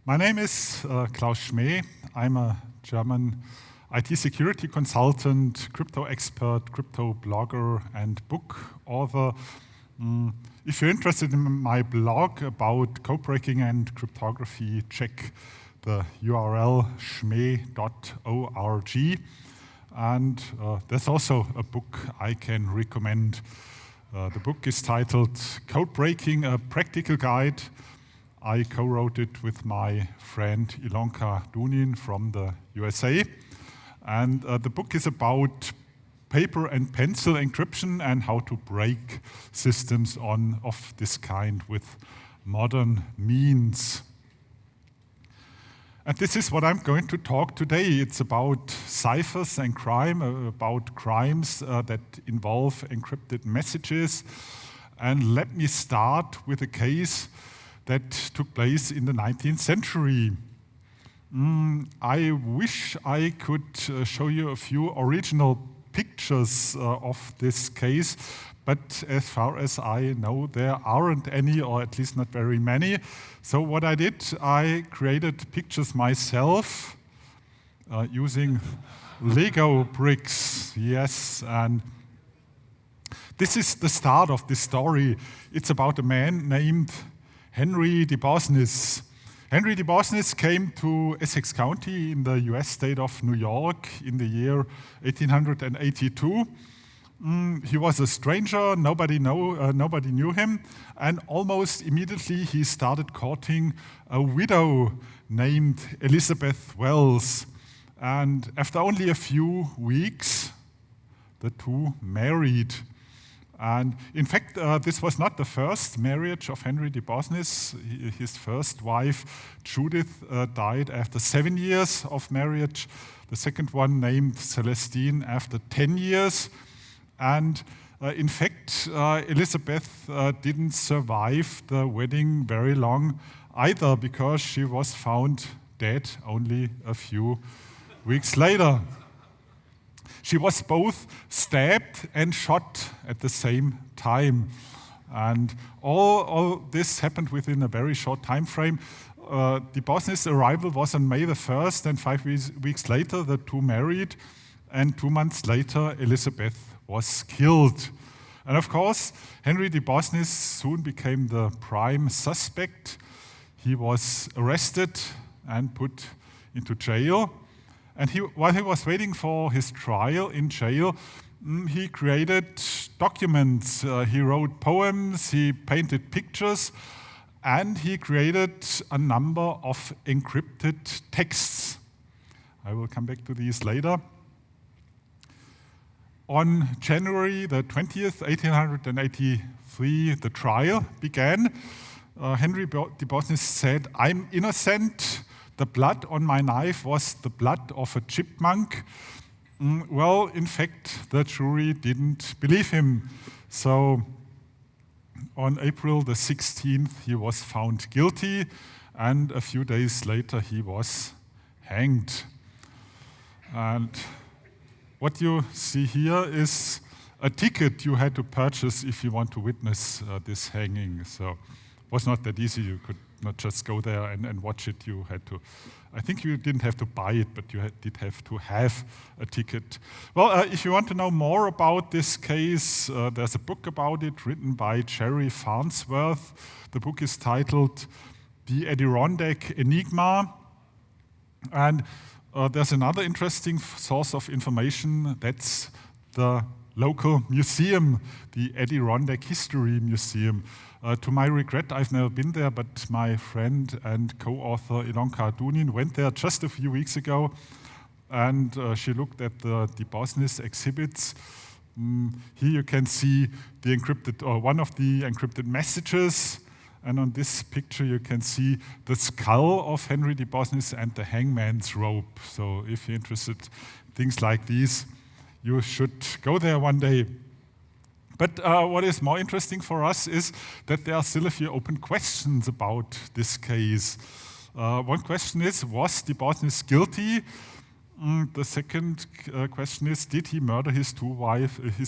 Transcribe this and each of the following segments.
My name is Klaus Schmeh. I'm a German IT security consultant, crypto expert, crypto blogger, and book author. If you're interested in my blog about codebreaking and cryptography, check the URL schmeh.org. And there's also a book I can recommend. The book is titled Codebreaking, a Practical Guide. I co-wrote it with my friend Ilonka Dunin from the USA. And the book is about paper and pencil encryption and how to break systems of this kind with modern means. And this is what I'm going to talk today. It's about ciphers and crime, about crimes that involve encrypted messages. And let me start with a case that took place in the 19th century. I wish I could show you a few original pictures of this case, but as far as I know, there aren't any, or at least not very many. So what I did, I created pictures myself using Lego bricks, yes, and this is the start of this story. It's about a man named Henry DeBosnis. Henry DeBosnis came to Essex County in the US state of New York in the year 1882. He was a stranger, nobody knew him, and almost immediately he started courting a widow named Elizabeth Wells. And after only a few weeks, the two married. And in fact, this was not the first marriage of Henry DeBosnis. His first wife, Judith, died after 7 years of marriage. The second one, named Celestine, after 10 years. And in fact, Elizabeth didn't survive the wedding very long either, because she was found dead only a few weeks later. She was both stabbed and shot at the same time. And all this happened within a very short time frame. DeBosnis' arrival was on May the 1st, and 5 weeks later, the two married. And 2 months later, Elizabeth was killed. And of course, Henry DeBosnis soon became the prime suspect. He was arrested and put into jail. And while he was waiting for his trial in jail, he created documents. He wrote poems, he painted pictures, and he created a number of encrypted texts. I will come back to these later. On January the 20th, 1883, the trial began. Henry DeBosnis said, "I'm innocent. The blood on my knife was the blood of a chipmunk." Well, in fact, the jury didn't believe him. So on April the 16th, he was found guilty, and a few days later, he was hanged. And what you see here is a ticket you had to purchase if you want to witness this hanging. So it was not that easy. You could not just go there and watch it. You had to, I think you didn't have to buy it, but you did have to have a ticket. Well, if you want to know more about this case, there's a book about it written by Jerry Farnsworth. The book is titled The Adirondack Enigma. And there's another interesting source of information. That's the local museum, the Adirondack History Museum. To my regret, I've never been there, but my friend and co-author Ilonka Dunin went there just a few weeks ago, and she looked at the DeBosnis exhibits. Here you can see the encrypted, or one of the encrypted messages, and on this picture you can see the skull of Henry DeBosnis and the hangman's rope. So if you're interested in things like these, you should go there one day. But what is more interesting for us is that there are still a few open questions about this case. One question is, was DeBosnis guilty? The second question is, did he murder his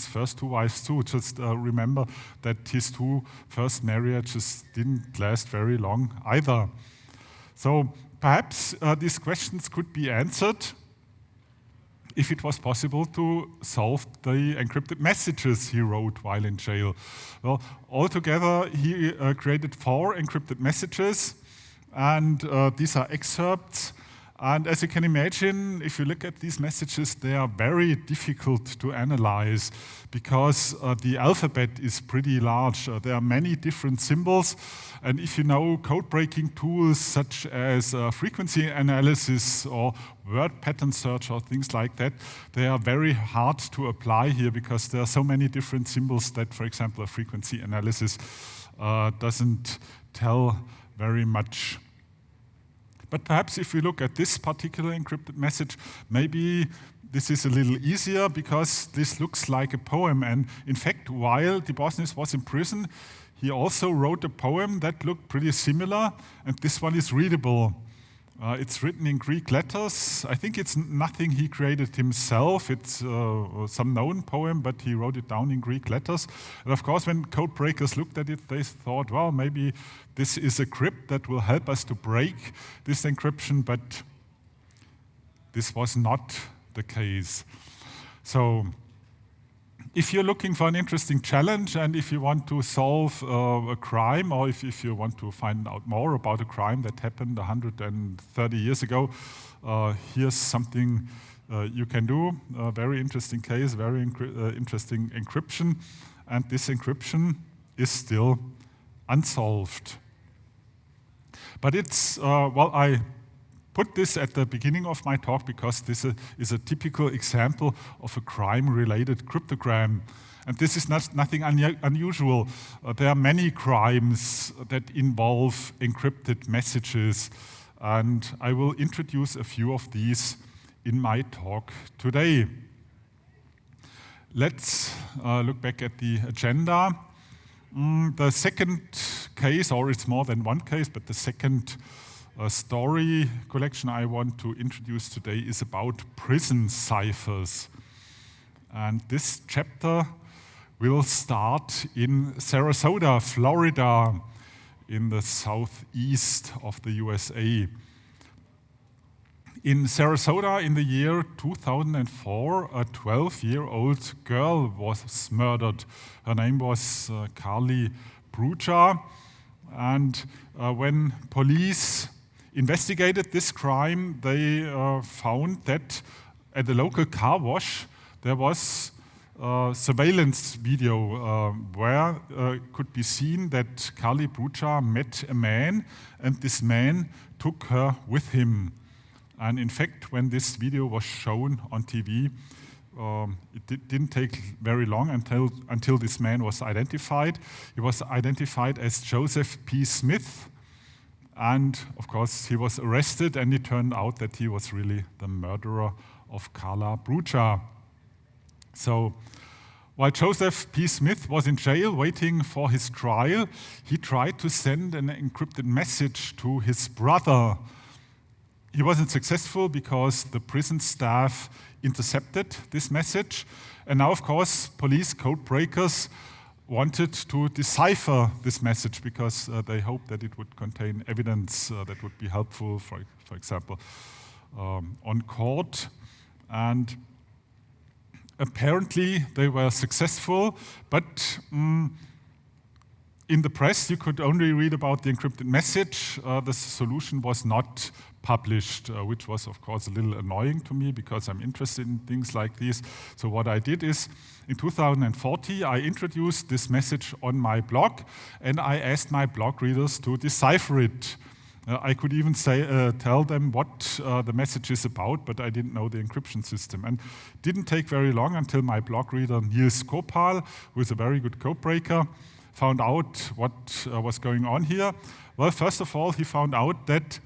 first two wives too? Just remember that his two first marriages didn't last very long either. So perhaps these questions could be answered if it was possible to solve the encrypted messages he wrote while in jail. Well, altogether, he created 4 encrypted messages, and these are excerpts. And as you can imagine, if you look at these messages, they are very difficult to analyze because the alphabet is pretty large. There are many different symbols. And if you know code-breaking tools such as frequency analysis or word pattern search or things like that, they are very hard to apply here because there are so many different symbols that, for example, a frequency analysis doesn't tell very much. But perhaps if we look at this particular encrypted message, maybe this is a little easier because this looks like a poem. And in fact, while Debosnis was in prison, he also wrote a poem that looked pretty similar, and this one is readable. It's written in Greek letters. I think it's nothing he created himself. It's some known poem, but he wrote it down in Greek letters. And of course, when code breakers looked at it, they thought, well, maybe this is a crypt that will help us to break this encryption, but this was not the case. So if you're looking for an interesting challenge and if you want to solve a crime or if you want to find out more about a crime that happened 130 years ago, here's something you can do. A very interesting case, very interesting encryption. And this encryption is still unsolved. But it's, well, I put this at the beginning of my talk because this is a typical example of a crime-related cryptogram. And this is nothing unusual. There are many crimes that involve encrypted messages, and I will introduce a few of these in my talk today. Let's look back at the agenda. The second case, or it's more than one case, but the second story collection I want to introduce today is about prison ciphers. And this chapter will start in Sarasota, Florida, in the southeast of the USA. In Sarasota, in the year 2004, a 12-year-old girl was murdered. Her name was Carly Brucha. And when police investigated this crime, they found that at the local car wash there was surveillance video where could be seen that Carly Brucha met a man, and this man took her with him. And in fact, when this video was shown on TV, it didn't take very long until this man was identified. He was identified as Joseph P. Smith. And of course, he was arrested, and it turned out that he was really the murderer of Carla Brucha. So while Joseph P. Smith was in jail waiting for his trial, he tried to send an encrypted message to his brother. He wasn't successful because the prison staff intercepted this message. And now, of course, police code breakers wanted to decipher this message because they hoped that it would contain evidence that would be helpful, for example, on court. And apparently they were successful, but in the press you could only read about the encrypted message. The solution was not published, which was, of course, a little annoying to me because I'm interested in things like these. So what I did is, in 2014, I introduced this message on my blog, and I asked my blog readers to decipher it. I could even tell them what the message is about, but I didn't know the encryption system. And it didn't take very long until my blog reader, Niels Kopal, who is a very good codebreaker, found out what was going on here. Well, first of all, he found out that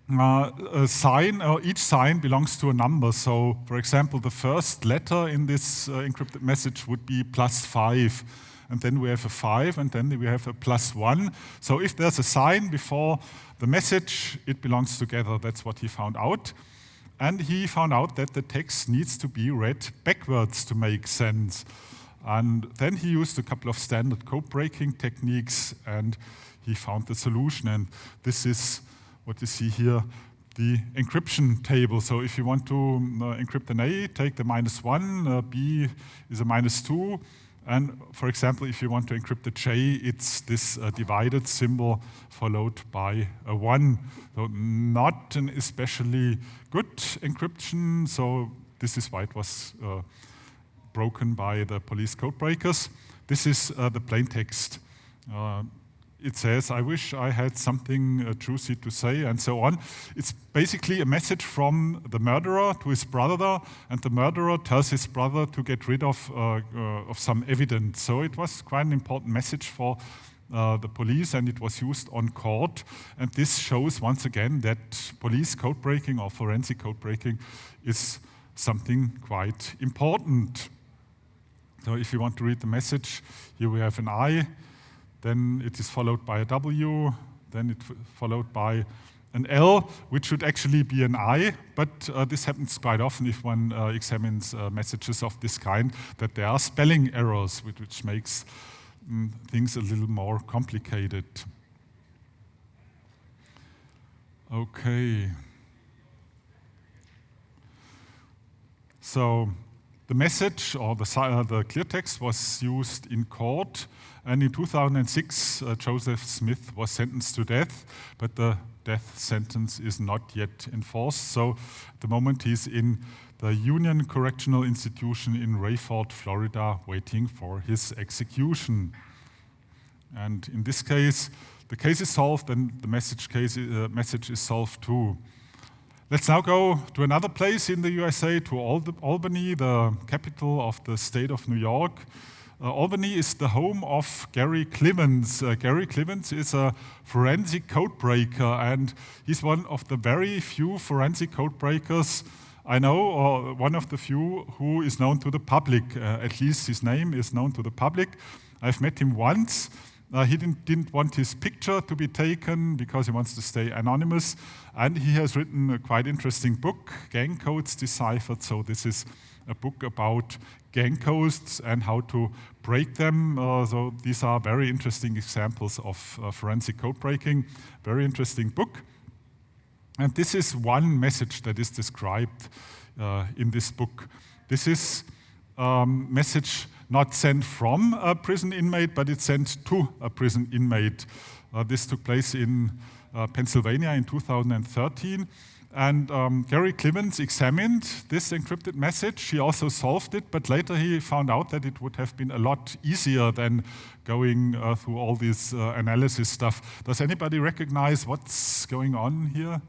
a sign, or each sign belongs to a number. So, for example, the first letter in this encrypted message would be +5. And then we have a 5, and then we have a +1. So if there's a sign before the message, it belongs together. That's what he found out. And he found out that the text needs to be read backwards to make sense. And then he used a couple of standard code breaking techniques, and he found the solution. And this is what you see here, the encryption table. So if you want to encrypt an A, take the -1, B is a -2, and for example, if you want to encrypt a J, it's this divided symbol followed by a 1. So not an especially good encryption, so this is why it was broken by the police code breakers. This is the plain text. It says, "I wish I had something juicy to say," and so on. It's basically a message from the murderer to his brother, and the murderer tells his brother to get rid of some evidence. So it was quite an important message for the police, and it was used on court. And this shows once again that police code breaking or forensic code breaking is something quite important. So if you want to read the message, here we have an I, then it is followed by a W, then it's followed by an L, which should actually be an I, but this happens quite often if one examines messages of this kind, that there are spelling errors, which makes things a little more complicated. Okay. So the message or the clear text was used in court, and in 2006, Joseph Smith was sentenced to death, but the death sentence is not yet enforced. So at the moment, he's in the Union Correctional Institution in Rayford, Florida, waiting for his execution. And in this case, the case is solved, and the message is solved too. Let's now go to another place in the USA, to Albany, the capital of the state of New York. Albany is the home of Gary Clemens. Gary Clemens is a forensic code breaker, and he's one of the very few forensic code breakers I know, or one of the few who is known to the public. At least his name is known to the public. I've met him once. He didn't want his picture to be taken because he wants to stay anonymous. And he has written a quite interesting book, Gang Codes Deciphered. So this is a book about gang codes and how to break them. So these are very interesting examples of forensic code breaking. Very interesting book. And this is one message that is described in this book. This is message not sent from a prison inmate, but it's sent to a prison inmate. This took place in Pennsylvania in 2013. And Gary Clemens examined this encrypted message. He also solved it, but later he found out that it would have been a lot easier than going through all this analysis stuff. Does anybody recognize what's going on here?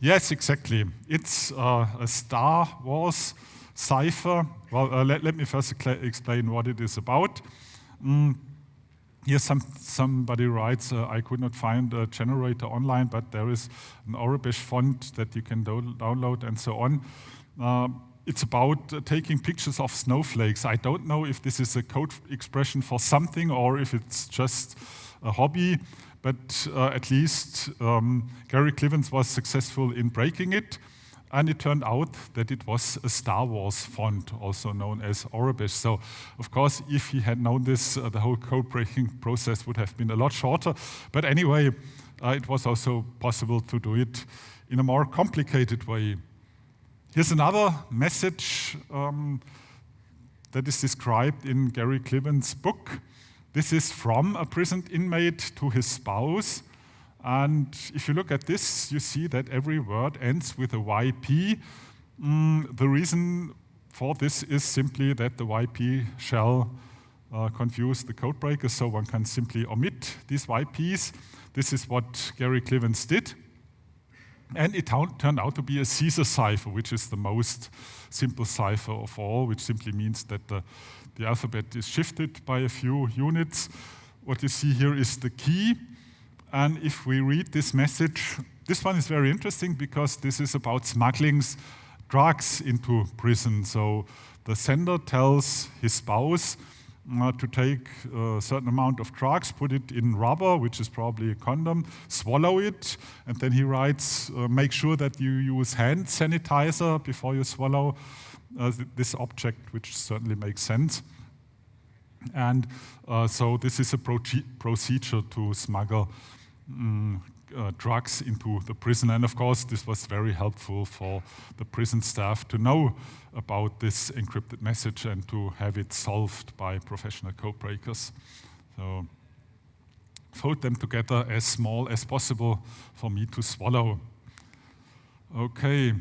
Yes, exactly. It's a Star Wars cipher. Well, let me first explain what it is about. Here somebody writes, I could not find a generator online, but there is an Arabic font that you can download and so on. It's about taking pictures of snowflakes. I don't know if this is a code expression for something or if it's just a hobby, but at least Gary Clemens was successful in breaking it. And it turned out that it was a Star Wars font, also known as Arabic. So, of course, if he had known this, the whole code-breaking process would have been a lot shorter. But anyway, it was also possible to do it in a more complicated way. Here's another message that is described in Gary Clemens' book. This is from a prisoned inmate to his spouse. And if you look at this, you see that every word ends with a YP. The reason for this is simply that the YP shall confuse the code breaker, so one can simply omit these YPs. This is what Gary Clemens did. And it turned out to be a Caesar cipher, which is the most simple cipher of all, which simply means that the alphabet is shifted by a few units. What you see here is the key. And if we read this message, this one is very interesting because this is about smuggling drugs into prison. So the sender tells his spouse to take a certain amount of drugs, put it in rubber, which is probably a condom, swallow it, and then he writes, make sure that you use hand sanitizer before you swallow this object, which certainly makes sense. And so this is a procedure to smuggle drugs into the prison. And of course, this was very helpful for the prison staff to know about this encrypted message and to have it solved by professional codebreakers. So fold them together as small as possible for me to swallow. Okay.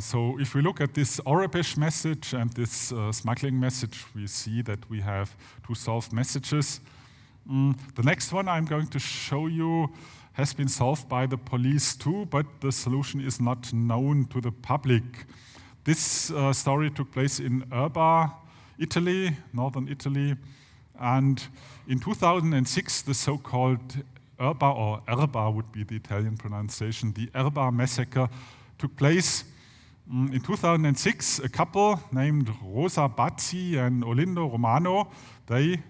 So if we look at this Orabesh message and this smuggling message, we see that we have two solved messages. The next one I'm going to show you has been solved by the police too, but the solution is not known to the public. This story took place in Erba, Italy, northern Italy, and in 2006 the so-called Erba, or Erba would be the Italian pronunciation, the Erba massacre took place. In 2006, a couple named Rosa Bazzi and Olindo Romano, they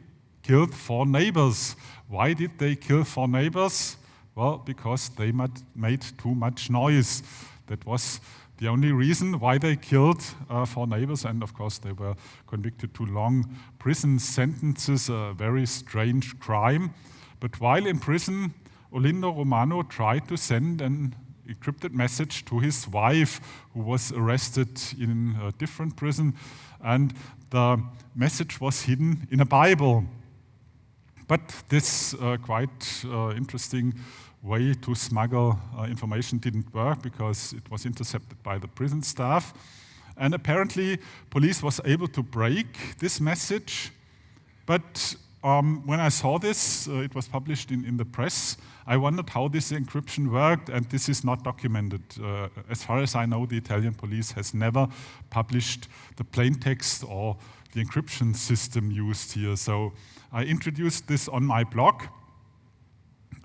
killed 4 neighbors. Why did they kill 4 neighbors? Well, because they made too much noise. That was the only reason why they killed 4 neighbors, and of course they were convicted to long prison sentences, a very strange crime. But while in prison, Olindo Romano tried to send an encrypted message to his wife, who was arrested in a different prison, and the message was hidden in a Bible. But this quite interesting way to smuggle information didn't work because it was intercepted by the prison staff. And apparently, police was able to break this message. But when I saw this, it was published in the press, I wondered how this encryption worked, and this is not documented. As far as I know, the Italian police has never published the plaintext or the encryption system used here. So I introduced this on my blog,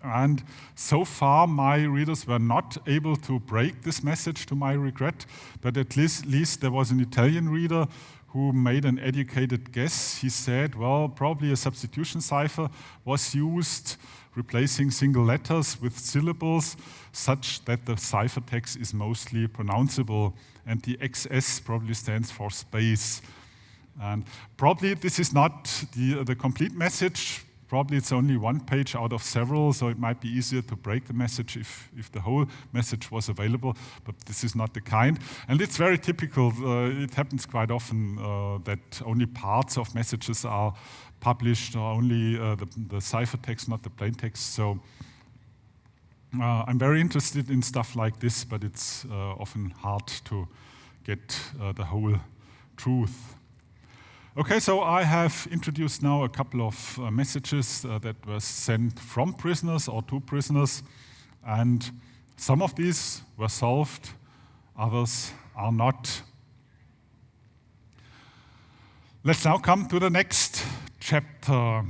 and so far my readers were not able to break this message, to my regret, but at least there was an Italian reader who made an educated guess. He said, well, probably a substitution cipher was used, replacing single letters with syllables, such that the ciphertext is mostly pronounceable, and the XS probably stands for space. And probably this is not the complete message. Probably it's only one page out of several, so it might be easier to break the message if the whole message was available, but this is not the kind. And it's very typical. It happens quite often that only parts of messages are published, or only the ciphertext, not the plaintext. So I'm very interested in stuff like this, but it's often hard to get the whole truth. Okay, so I have introduced now a couple of messages that were sent from prisoners or to prisoners, and some of these were solved, others are not. Let's now come to the next chapter.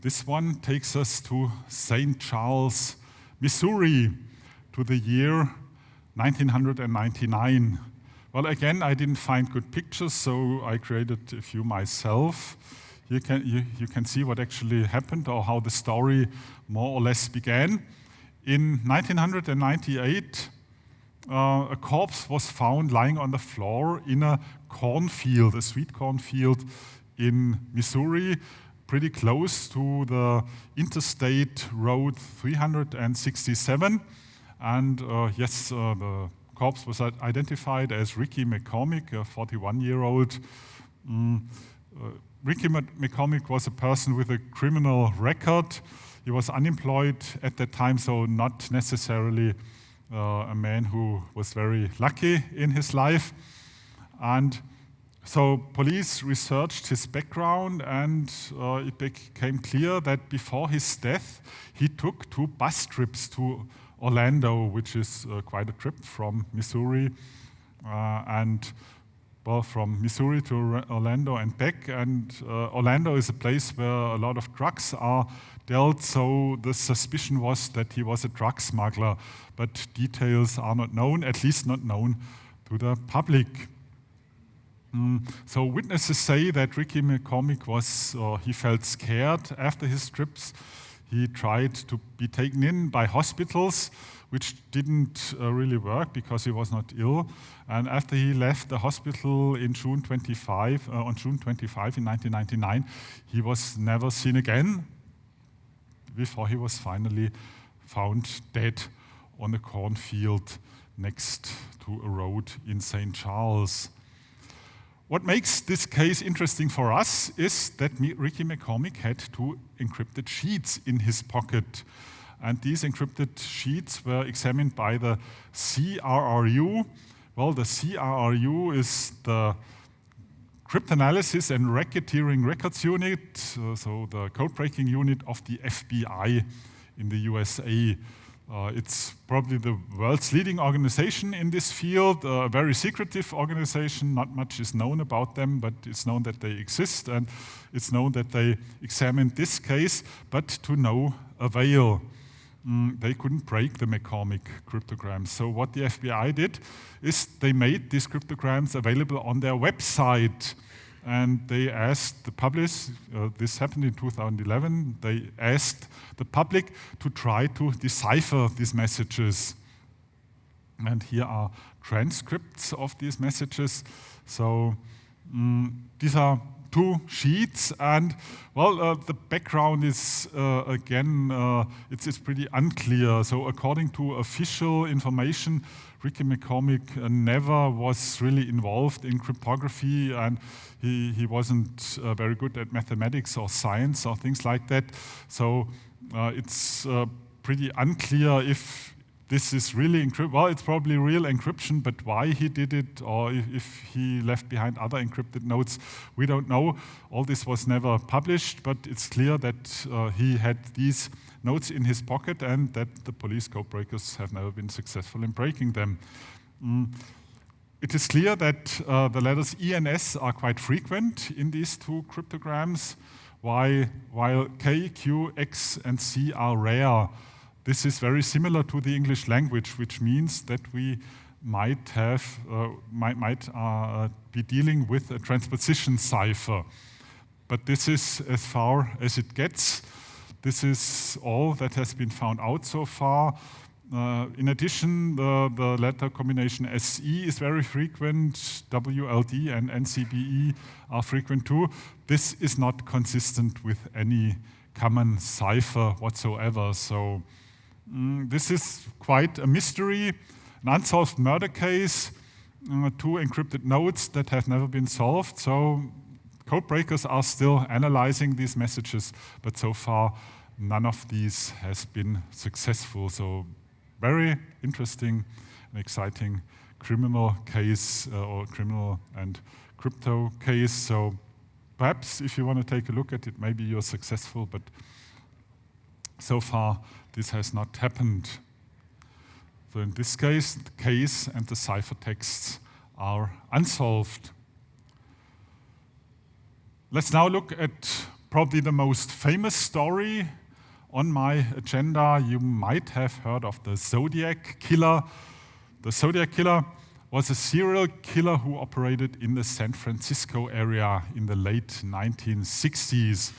This one takes us to St. Charles, Missouri, to the year 1999. Well, again, I didn't find good pictures, so I created a few myself. You can see what actually happened, or how the story more or less began. In 1998, a corpse was found lying on the floor in a cornfield, a sweet corn field in Missouri, pretty close to the Interstate Road 367. And yes, the corpse was identified as Ricky McCormick, a 41-year-old. Ricky McCormick was a person with a criminal record. He was unemployed at that time, so not necessarily a man who was very lucky in his life. And so police researched his background, and it became clear that before his death, he took 2 bus trips to Orlando, which is quite a trip from Missouri, and well, from Missouri to Orlando and back. And Orlando is a place where a lot of drugs are dealt, so the suspicion was that he was a drug smuggler, but details are not known, at least not known to the public. So witnesses say that Ricky McCormick he felt scared after his trips. He tried to be taken in by hospitals, which didn't really work because he was not ill. And after he left the hospital on June 25 in 1999, he was never seen again. before he was finally found dead on a cornfield next to a road in St. Charles. What makes this case interesting for us is that Ricky McCormick had 2 encrypted sheets in his pocket. And these encrypted sheets were examined by the CRRU. Well, the CRRU is the Cryptanalysis and Racketeering Records Unit, so the code-breaking unit of the FBI in the USA. It's probably the world's leading organization in this field, a very secretive organization. Not much is known about them, but it's known that they exist, and it's known that they examined this case, but to no avail. They couldn't break the McCormick cryptograms. So what the FBI did is they made these cryptograms available on their website. And they asked the public, this happened in 2011, they asked the public to try to decipher these messages. And here are transcripts of these messages. So these are 2 sheets, and well, the background is again, it's pretty unclear. So according to official information, Ricky McCormick never was really involved in cryptography, and he wasn't very good at mathematics or science or things like that. So it's pretty unclear if this is really encrypted. Well, it's probably real encryption, but why he did it, or if he left behind other encrypted notes, we don't know. All this was never published, but it's clear that he had these notes in his pocket and that the police codebreakers have never been successful in breaking them. It is clear that the letters E and S are quite frequent in these 2 cryptograms, while K, Q, X, and C are rare. This is very similar to the English language, which means that we might be dealing with a transposition cipher. But this is as far as it gets. This is all that has been found out so far. In addition, the letter combination SE is very frequent. WLD and NCBE are frequent too. This is not consistent with any common cipher whatsoever. So this is quite a mystery, an unsolved murder case, 2 encrypted notes that have never been solved. So codebreakers are still analyzing these messages, but so far none of these has been successful. So very interesting and exciting criminal case or criminal and crypto case. So perhaps if you want to take a look at it, maybe you're successful, but so far this has not happened. So in this case, the case and the ciphertexts are unsolved. Let's now look at probably the most famous story on my agenda. You might have heard of the Zodiac Killer. The Zodiac Killer was a serial killer who operated in the San Francisco area in the late 1960s.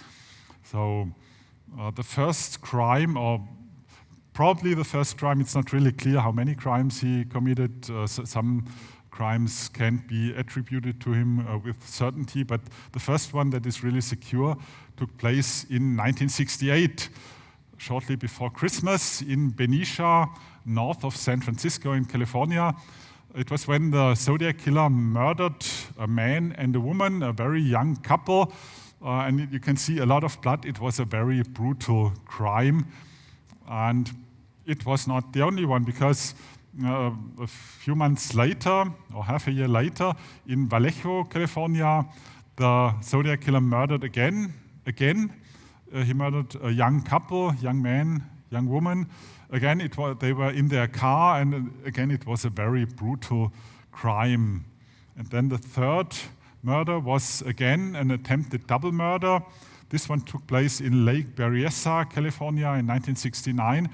So the first crime, or probably the first crime, it's not really clear how many crimes he committed. Some crimes can't be attributed to him with certainty, but the first one that is really secure took place in 1968, shortly before Christmas, in Benicia, north of San Francisco in California. It was when the Zodiac Killer murdered a man and a woman, a very young couple, and you can see a lot of blood. It was a very brutal crime, and it was not the only one, because a few months later, or half a year later, in Vallejo, California, the Zodiac Killer murdered again. He murdered a young couple, young man, young woman. Again, they were in their car, and again, it was a very brutal crime. And then the third murder was again an attempted double murder. This one took place in Lake Berryessa, California in 1969.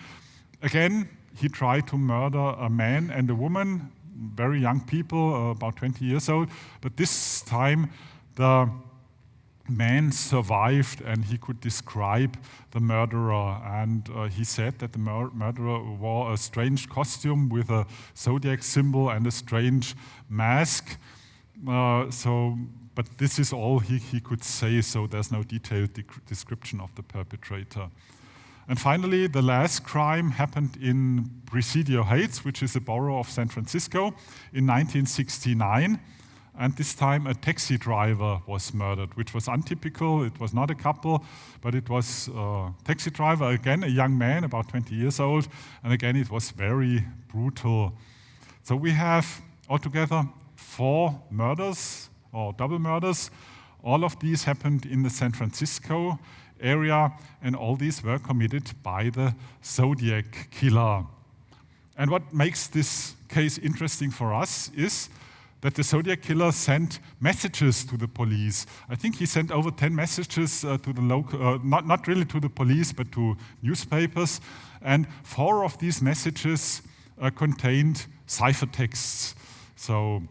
Again, he tried to murder a man and a woman, very young people, about 20 years old. But this time, the man survived and he could describe the murderer. And he said that the murderer wore a strange costume with a zodiac symbol and a strange mask. But this is all he could say, so there's no detailed description of the perpetrator. And finally, the last crime happened in Presidio Heights, which is a borough of San Francisco, in 1969. And this time a taxi driver was murdered, which was untypical. It was not a couple, but it was a taxi driver, again, a young man, about 20 years old. And again, it was very brutal. So we have altogether 4 murders or double murders. All of these happened in the San Francisco area, and all these were committed by the Zodiac killer. And what makes this case interesting for us is that the Zodiac killer sent messages to the police. I think he sent over 10 messages to the local, not really to the police, but to newspapers. And 4 of these messages contained ciphertexts. So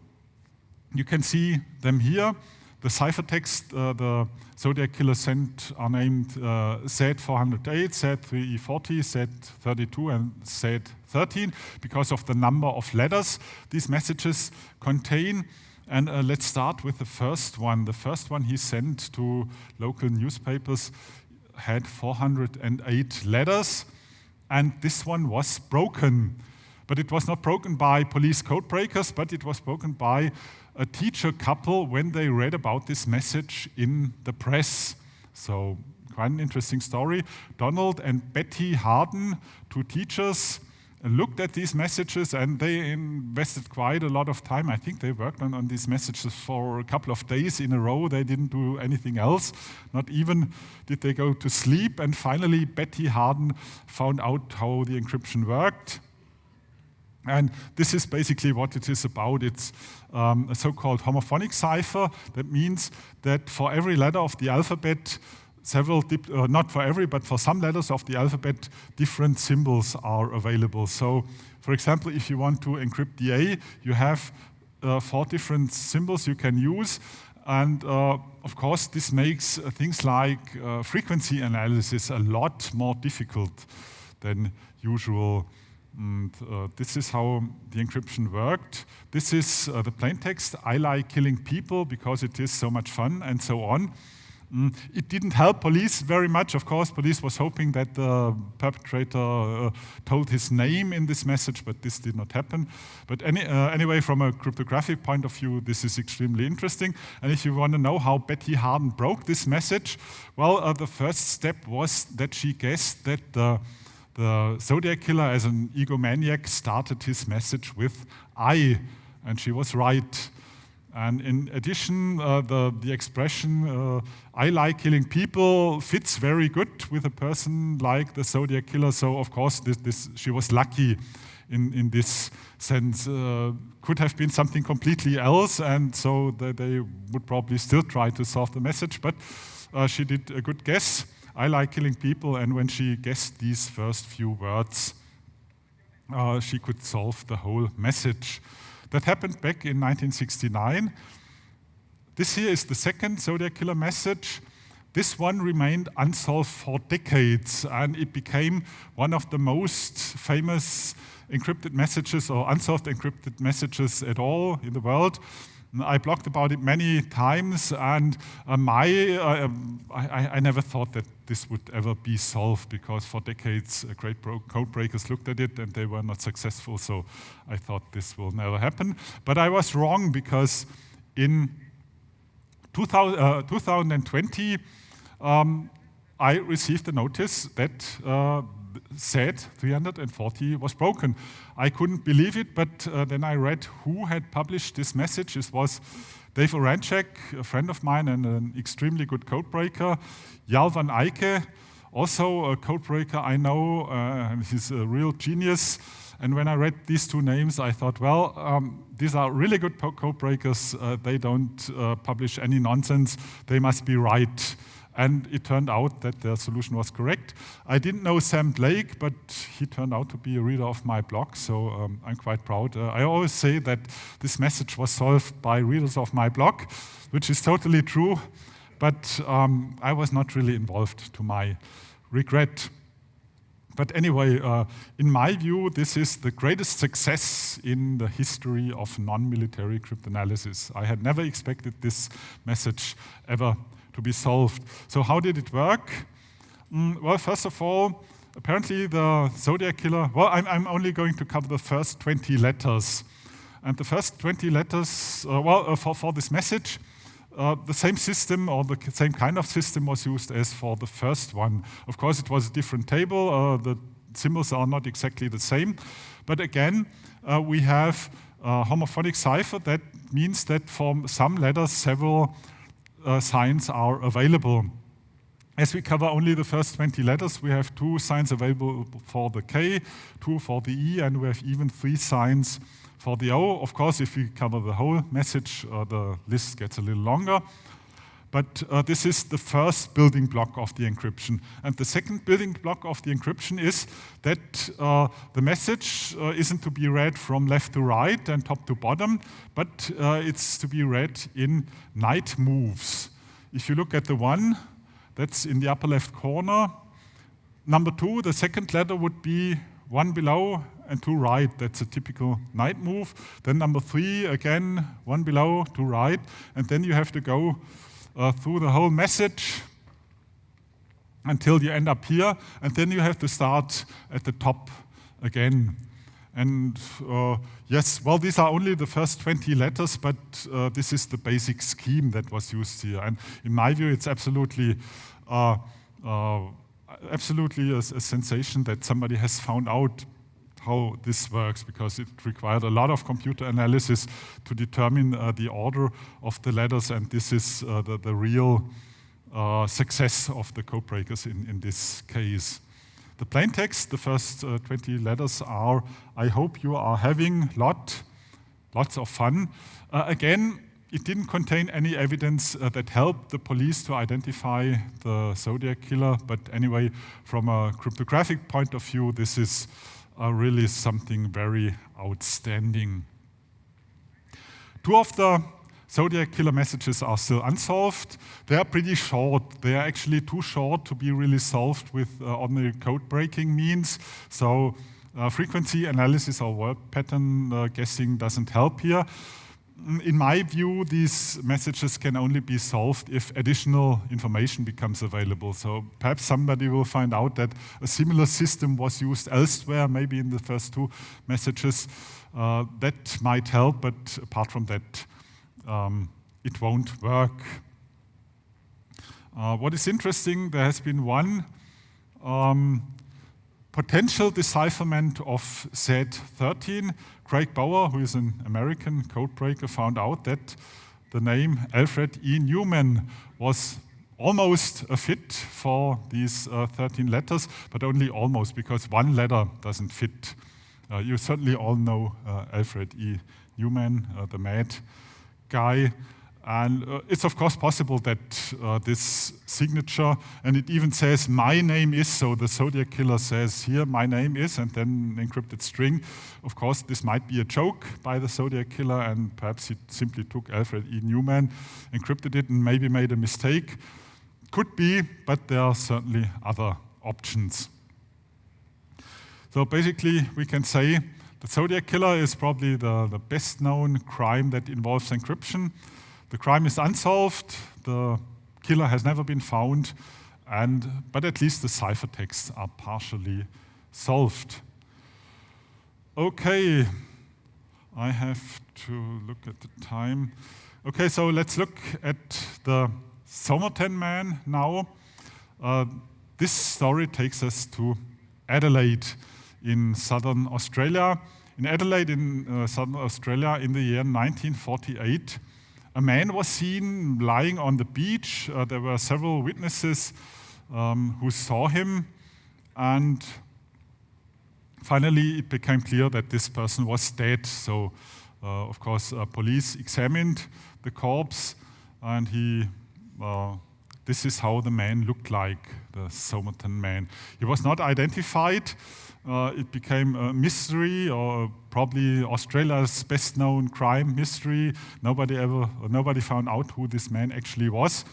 you can see them here. The ciphertext the Zodiac killer sent are named Z408, Z340, Z32, and Z13 because of the number of letters these messages contain. And let's start with the first one. The first one he sent to local newspapers had 408 letters, and this one was broken. But it was not broken by police code breakers, but it was broken by a teacher couple when they read about this message in the press. So quite an interesting story. Donald and Betty Harden, 2 teachers, looked at these messages, and they invested quite a lot of time. I think they worked on these messages for a couple of days in a row. They didn't do anything else. Not even did they go to sleep. And finally, Betty Harden found out how the encryption worked. And this is basically what it is about. It's a so-called homophonic cipher. That means that for every letter of the alphabet, not for every, but for some letters of the alphabet, different symbols are available. So, for example, if you want to encrypt the A, you have 4 different symbols you can use. And of course, this makes things like frequency analysis a lot more difficult than usual. And this is how the encryption worked. This is the plaintext. I like killing people because it is so much fun, and so on. It didn't help police very much. Of course, police was hoping that the perpetrator told his name in this message, but this did not happen. But anyway, from a cryptographic point of view, this is extremely interesting. And if you want to know how Betty Harden broke this message, well, the first step was that she guessed that the Zodiac killer, as an egomaniac, started his message with I, and she was right. And in addition, the expression I like killing people fits very good with a person like the Zodiac killer. So of course, she was lucky in this sense. Could have been something completely else, and so they would probably still try to solve the message. But she did a good guess. I like killing people, and when she guessed these first few words, she could solve the whole message. That happened back in 1969. This here is the second Zodiac killer message. This one remained unsolved for decades, and it became one of the most famous encrypted messages or unsolved encrypted messages at all in the world. I blogged about it many times, and I never thought that this would ever be solved, because for decades great code breakers looked at it and they were not successful, so I thought this will never happen. But I was wrong, because in 2020 I received a notice that said 340 was broken. I couldn't believe it, but then I read who had published this message. It was Dave Oranchek, a friend of mine and an extremely good codebreaker. Jal van Eyck, also a codebreaker I know, he's a real genius. And when I read these 2 names, I thought, well, these are really good codebreakers. They don't publish any nonsense. They must be right. And it turned out that the solution was correct. I didn't know Sam Blake, but he turned out to be a reader of my blog, so I'm quite proud. I always say that this message was solved by readers of my blog, which is totally true, but I was not really involved, to my regret. But anyway, in my view, this is the greatest success in the history of non-military cryptanalysis. I had never expected this message ever to be solved. So how did it work? Well, first of all, apparently the Zodiac killer, well, I'm only going to cover the first 20 letters. And the first 20 letters, for this message, the same system or the same kind of system was used as for the first one. Of course, it was a different table. The symbols are not exactly the same. But again, we have a homophonic cipher. That means that for some letters, several signs are available. As we cover only the first 20 letters, we have 2 signs available for the K, 2 for the E, and we have even 3 signs for the O. Of course, if we cover the whole message, the list gets a little longer. But this is the first building block of the encryption. And the second building block of the encryption is that the message isn't to be read from left to right and top to bottom, but it's to be read in night moves. If you look at the 1, that's in the upper left corner. Number 2, the second letter would be 1 below and 2 right. That's a typical night move. Then number 3, again, 1 below, 2 right. And then you have to go through the whole message until you end up here. And then you have to start at the top again. And yes, well, these are only the first 20 letters, but this is the basic scheme that was used here. And in my view, it's absolutely a sensation that somebody has found out how this works, because it required a lot of computer analysis to determine the order of the letters, and this is the real success of the codebreakers in this case. The plain text, the first 20 letters are, I hope you are having lots of fun. Again, it didn't contain any evidence that helped the police to identify the Zodiac killer, but anyway, from a cryptographic point of view, this is really something very outstanding. 2 of the Zodiac killer messages are still unsolved. They are pretty short. They are actually too short to be really solved with ordinary code breaking means. So frequency analysis or word pattern guessing doesn't help here. In my view, these messages can only be solved if additional information becomes available. So perhaps somebody will find out that a similar system was used elsewhere, maybe in the first 2 messages. That might help, but apart from that, it won't work. What is interesting, there has been one potential decipherment of Z13. Craig Bauer, who is an American codebreaker, found out that the name Alfred E. Newman was almost a fit for these 13 letters, but only almost, because 1 letter doesn't fit. You certainly all know Alfred E. Newman, the mad guy. And it's of course possible that this signature, and it even says my name is, so the Zodiac killer says here my name is, and then an encrypted string. Of course, this might be a joke by the Zodiac killer, and perhaps he simply took Alfred E. Newman, encrypted it, and maybe made a mistake. Could be, but there are certainly other options. So basically, we can say the Zodiac killer is probably the best known crime that involves encryption. The crime is unsolved, the killer has never been found, but at least the ciphertexts are partially solved. Okay, I have to look at the time. Okay, so let's look at the Somerton man now. This story takes us to Adelaide in southern Australia. In Adelaide in southern Australia in the year 1948, a man was seen lying on the beach. There were several witnesses who saw him, and finally it became clear that this person was dead. So, of course, police examined the corpse, and this is how the man looked like, the Somerton man. He was not identified. It became a mystery, or probably Australia's best-known crime mystery. Nobody found out who this man actually was.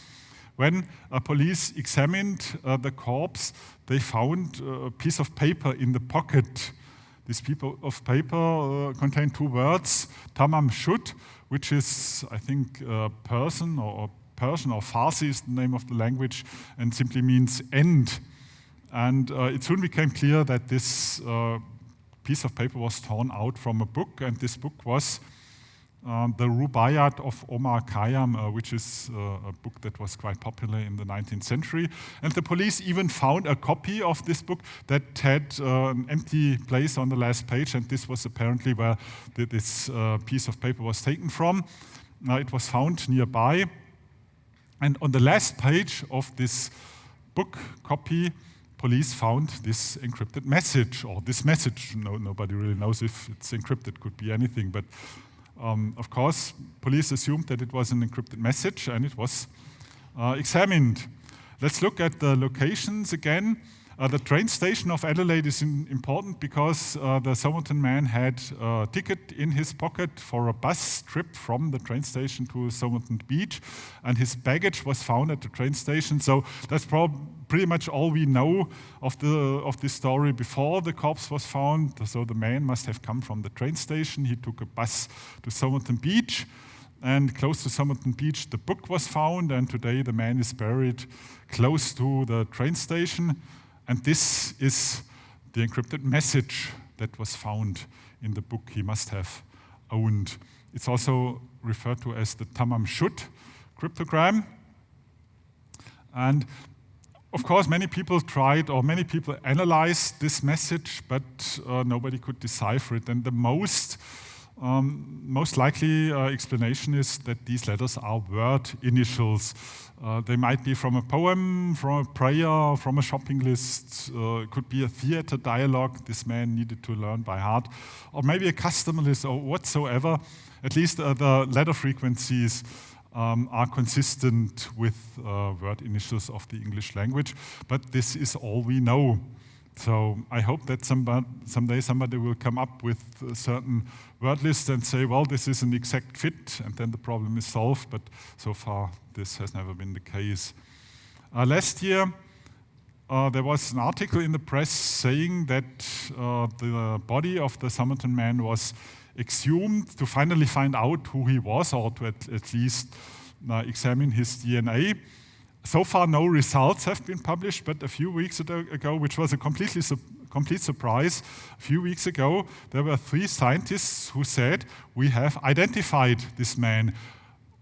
When police examined the corpse, they found a piece of paper in the pocket. This piece of paper contained 2 words, tamam shud, which is, I think, Persian or Farsi is the name of the language, and simply means end. And it soon became clear that this piece of paper was torn out from a book, and this book was the Rubaiyat of Omar Khayyam, which is a book that was quite popular in the 19th century. And the police even found a copy of this book that had an empty place on the last page, and this was apparently where this piece of paper was taken from. It was found nearby. And on the last page of this book copy, police found this encrypted message, or this message. Nobody really knows if it's encrypted, could be anything, but of course, police assumed that it was an encrypted message, and it was examined. Let's look at the locations again. The train station of Adelaide is important because the Somerton man had a ticket in his pocket for a bus trip from the train station to Somerton Beach, and his baggage was found at the train station. So that's pretty much all we know of this story before the corpse was found. So the man must have come from the train station. He took a bus to Somerton Beach, and close to Somerton Beach the book was found, and today the man is buried close to the train station. And this is the encrypted message that was found in the book he must have owned. It's also referred to as the Tamam Shud cryptogram. And of course, many people tried, or many people analyzed this message, but nobody could decipher it. And the most likely explanation is that these letters are word initials. They might be from a poem, from a prayer, from a shopping list, could be a theater dialogue this man needed to learn by heart, or maybe a customer list or whatsoever. At least the letter frequencies are consistent with word initials of the English language, but this is all we know. So I hope that someday somebody will come up with a certain word list and say, well, this is an exact fit, and then the problem is solved, but so far this has never been the case. Last year, there was an article in the press saying that the body of the Somerton man was exhumed to finally find out who he was, or to at least examine his DNA. So far, no results have been published, but a few weeks ago, which was a complete surprise, a few weeks ago, there were 3 scientists who said, we have identified this man.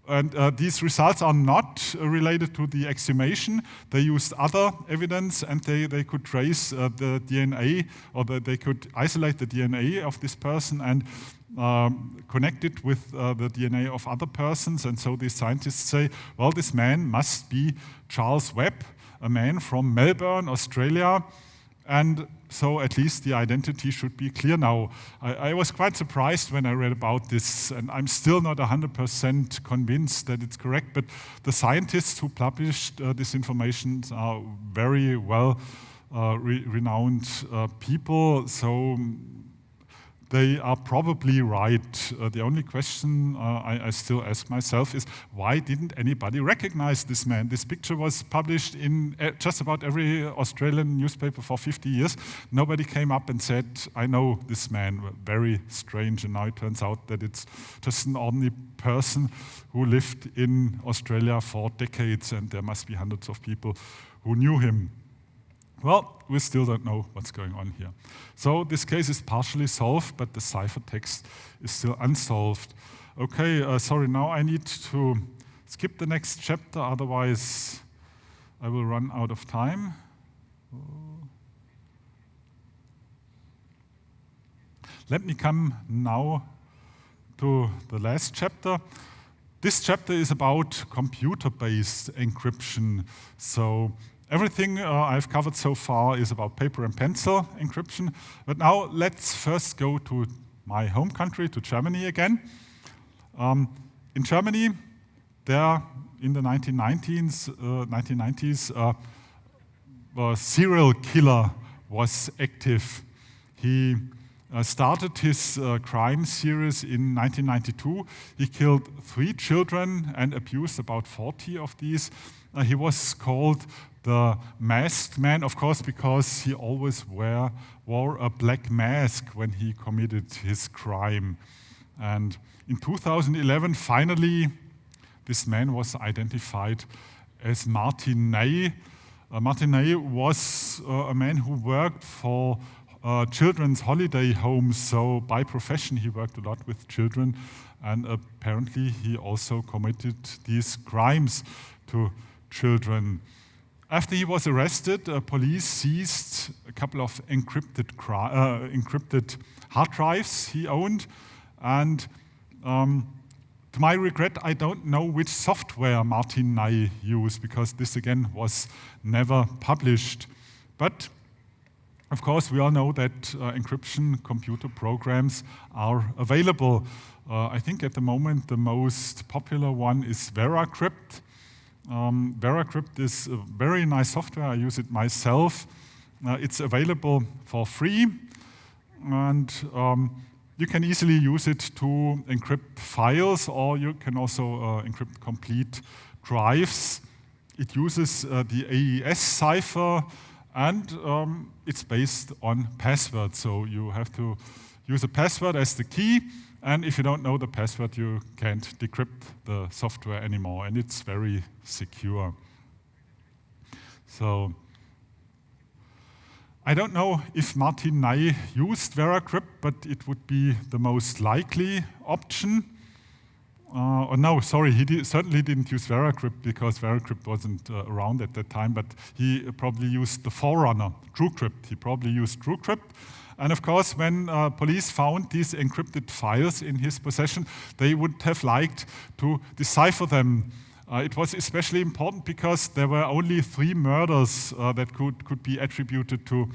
And these results are not related to the exhumation. They used other evidence, and they could trace the DNA, or they could isolate the DNA of this person and connect it with the DNA of other persons. And so these scientists say, well, this man must be Charles Webb, a man from Melbourne, Australia. And so at least the identity should be clear now. I was quite surprised when I read about this, and I'm still not 100% convinced that it's correct, but the scientists who published this information are very well renowned people, so they are probably right. The only question I still ask myself is, why didn't anybody recognize this man? This picture was published in just about every Australian newspaper for 50 years. Nobody came up and said, I know this man. Very strange, and now it turns out that it's just an ordinary person who lived in Australia for decades, and there must be hundreds of people who knew him. Well, we still don't know what's going on here. So this case is partially solved, but the ciphertext is still unsolved. Okay, sorry, now I need to skip the next chapter, otherwise I will run out of time. Let me come now to the last chapter. This chapter is about computer-based encryption. So everything I've covered so far is about paper and pencil encryption. But now let's first go to my home country, to Germany again. In Germany, there in the 1990s, a serial killer was active. He started his crime series in 1992. He killed 3 children and abused about 40 of these. He was called the Masked Man, of course, because he always wore a black mask when he committed his crime. And in 2011, finally, this man was identified as Martin Ney. Martin Ney was a man who worked for children's holiday homes, so by profession he worked a lot with children, and apparently he also committed these crimes to children. After he was arrested, police seized a couple of encrypted hard drives he owned, and to my regret, I don't know which software Martin Ney used, because this again was never published. But of course, we all know that encryption computer programs are available. I think at the moment the most popular one is VeraCrypt. VeraCrypt is a very nice software. I use it myself. It's available for free, and you can easily use it to encrypt files, or you can also encrypt complete drives. It uses the AES cipher, and it's based on passwords. So you have to use a password as the key, and if you don't know the password, you can't decrypt the software anymore, and it's very secure. So I don't know if Martin Ney used VeraCrypt, but it would be the most likely option. No, sorry, he certainly didn't use VeraCrypt, because VeraCrypt wasn't around at that time, but he probably used the forerunner, TrueCrypt. He probably used TrueCrypt. And of course, when police found these encrypted files in his possession, they would have liked to decipher them. It was especially important because there were only 3 murders that could be attributed to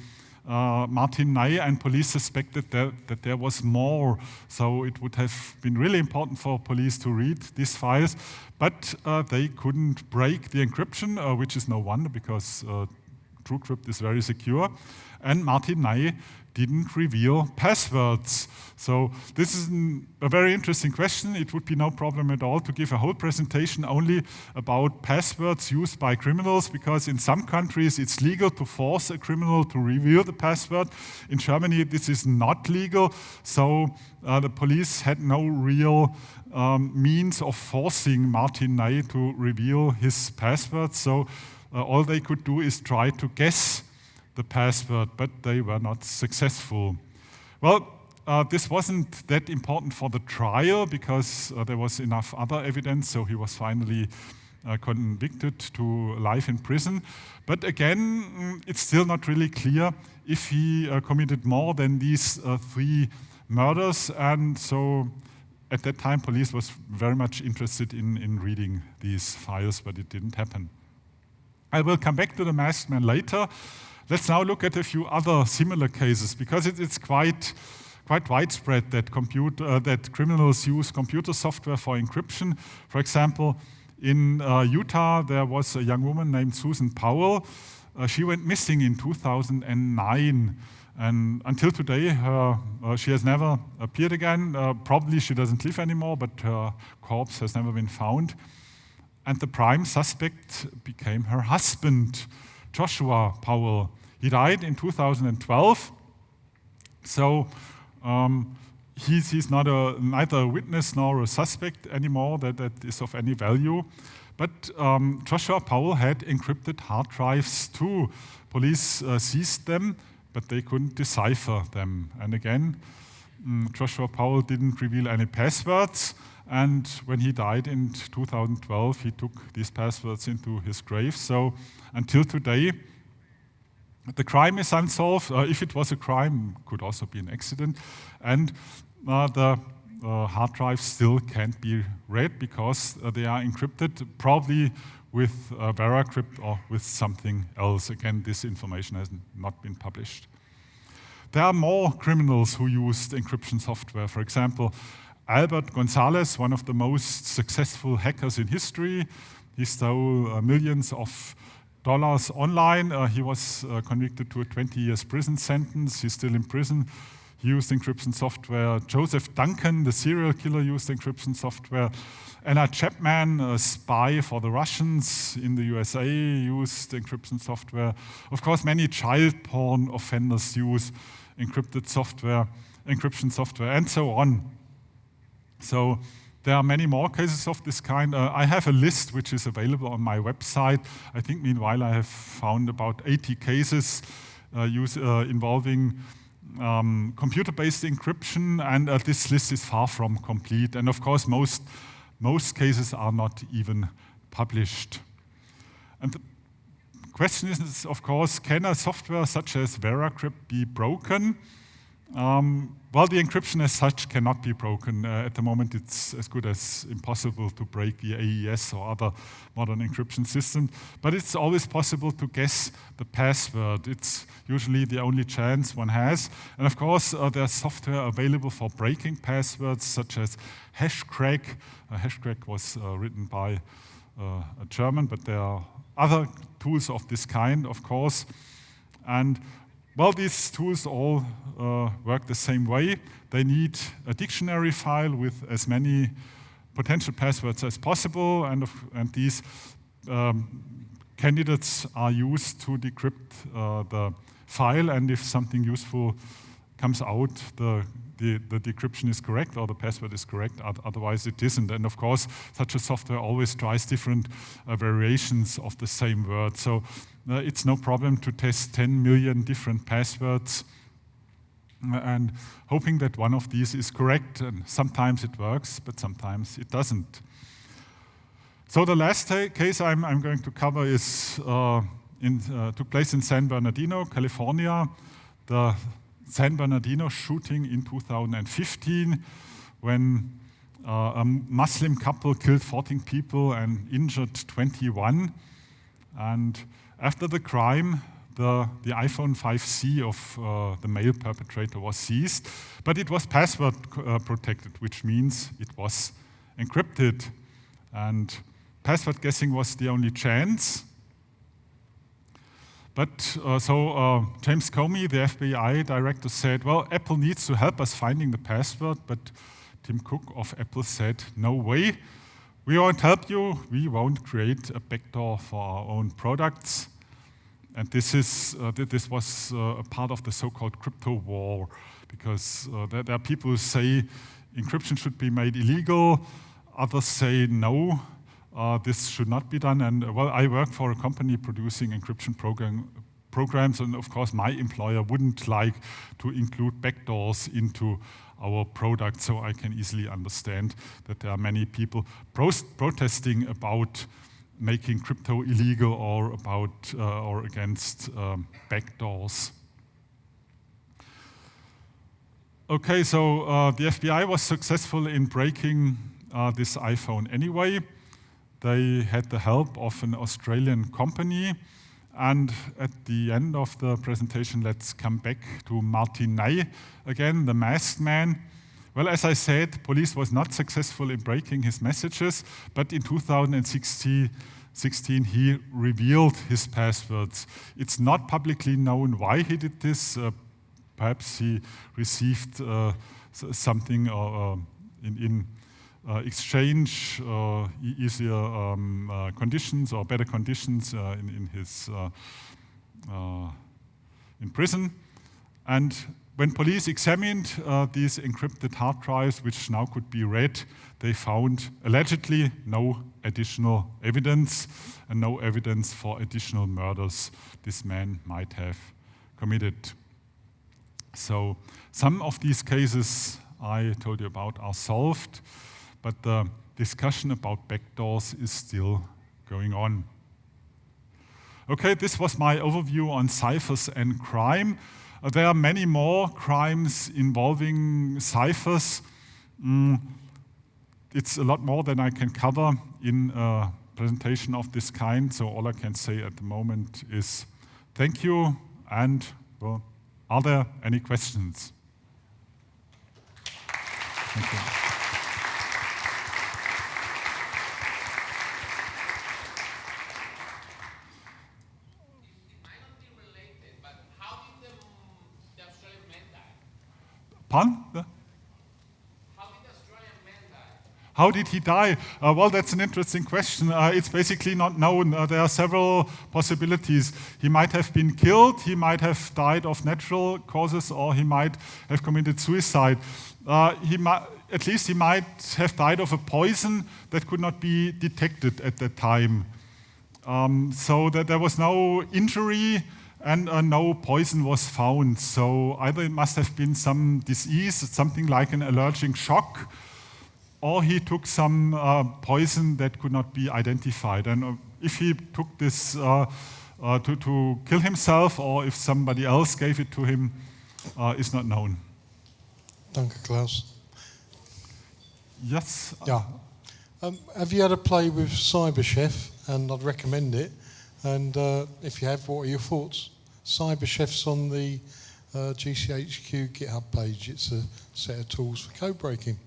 Martin Ney, and police suspected that there was more. So it would have been really important for police to read these files, but they couldn't break the encryption, which is no wonder, because TrueCrypt is very secure, and Martin Ney didn't reveal passwords. So this is a very interesting question. It would be no problem at all to give a whole presentation only about passwords used by criminals, because in some countries it's legal to force a criminal to reveal the password. In Germany this is not legal, so the police had no real means of forcing Martin Ney to reveal his password. So all they could do is try to guess the password, but they were not successful. Well, this wasn't that important for the trial, because there was enough other evidence, so he was finally convicted to life in prison. But again, it's still not really clear if he committed more than these 3 murders, and so at that time police was very much interested in reading these files, but it didn't happen. I will come back to the masked man later. Let's now look at a few other similar cases, because it's quite widespread that criminals use computer software for encryption. For example, in Utah, there was a young woman named Susan Powell. She went missing in 2009, and until today, she has never appeared again. Probably she doesn't live anymore, but her corpse has never been found. And the prime suspect became her husband, Joshua Powell. He died in 2012, so he's not neither a witness nor a suspect anymore that is of any value. But Joshua Powell had encrypted hard drives too. Police seized them, but they couldn't decipher them. And again, Joshua Powell didn't reveal any passwords, and when he died in 2012, he took these passwords into his grave. So until today, the crime is unsolved. If it was a crime, it could also be an accident. And the hard drives still can't be read, because they are encrypted, probably with VeraCrypt or with something else. Again, this information has not been published. There are more criminals who used encryption software. For example, Albert Gonzalez, one of the most successful hackers in history. He stole millions of dollars online. He was convicted to a 20 years prison sentence. He's still in prison. He used encryption software. Joseph Duncan, the serial killer, used encryption software. Anna Chapman, a spy for the Russians in the USA, used encryption software. Of course, many child porn offenders use encryption software, and so on. So There are many more cases of this kind. I have a list which is available on my website. I think meanwhile I have found about 80 cases involving computer-based encryption, and this list is far from complete. And of course, most cases are not even published. And the question is, of course, can a software such as VeraCrypt be broken? Well, the encryption as such cannot be broken. At the moment, it's as good as impossible to break the AES or other modern encryption systems. But it's always possible to guess the password. It's usually the only chance one has. And of course, there's software available for breaking passwords, such as HashCrack. HashCrack was written by a German, but there are other tools of this kind, of course. And well, these tools all work the same way. They need a dictionary file with as many potential passwords as possible, and these candidates are used to decrypt the file, and if something useful comes out, the decryption is correct or the password is correct, otherwise it isn't. And of course, such a software always tries different variations of the same word. So it's no problem to test 10 million different passwords and hoping that one of these is correct. And sometimes it works, but sometimes it doesn't. So the last case I'm going to cover is took place in San Bernardino, California. The San Bernardino shooting in 2015, when a Muslim couple killed 14 people and injured 21. And after the crime, the iPhone 5C of the male perpetrator was seized, but it was password protected, which means it was encrypted. And password guessing was the only chance. But James Comey, the FBI director, said, well, Apple needs to help us finding the password, but Tim Cook of Apple said, no way. We won't help you. We won't create a backdoor for our own products. And this was a part of the so-called crypto war, because there are people who say encryption should be made illegal. Others say no. This should not be done. And well, I work for a company producing encryption programs, and of course my employer wouldn't like to include backdoors into our product, so I can easily understand that there are many people protesting about making crypto illegal or about or against backdoors. Okay, so the FBI was successful in breaking this iPhone anyway. They had the help of an Australian company. And at the end of the presentation, let's come back to Martin Ney again, the masked man. Well, as I said, police was not successful in breaking his messages, but in 2016, he revealed his passwords. It's not publicly known why he did this. Perhaps he received something in exchange, easier conditions or better conditions in prison. And when police examined these encrypted hard drives, which now could be read, they found allegedly no additional evidence and no evidence for additional murders this man might have committed. So some of these cases I told you about are solved, but the discussion about backdoors is still going on. Okay, this was my overview on ciphers and crime. There are many more crimes involving ciphers. It's a lot more than I can cover in a presentation of this kind, so all I can say at the moment is thank you, and well, are there any questions? Thank you. Pardon? How did the Australian man die? How did he die? Well, that's an interesting question. It's basically not known. There are several possibilities. He might have been killed, he might have died of natural causes, or he might have committed suicide. At least he might have died of a poison that could not be detected at that time. So that there was no injury and no poison was found. So either it must have been some disease, something like an allergic shock, or he took some poison that could not be identified. And if he took this to kill himself, or if somebody else gave it to him, is not known. Danke, Klaus. Yes. Yeah. Have you had a play with CyberChef? And I'd recommend it. And if you have, what are your thoughts? CyberChef's on the GCHQ GitHub page. It's a set of tools for code breaking.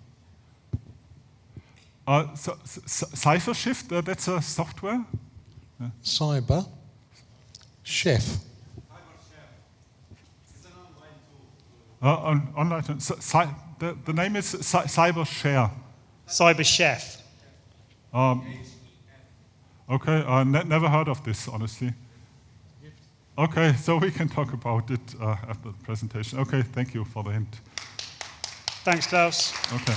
Ciphers, that's a software? Yeah. CyberChef. It's an online tool. Online tool. The name is CyberShare. CyberChef. Okay, never heard of this, honestly. Okay, so we can talk about it after the presentation. Okay, thank you for the hint. Thanks, Klaus. Okay.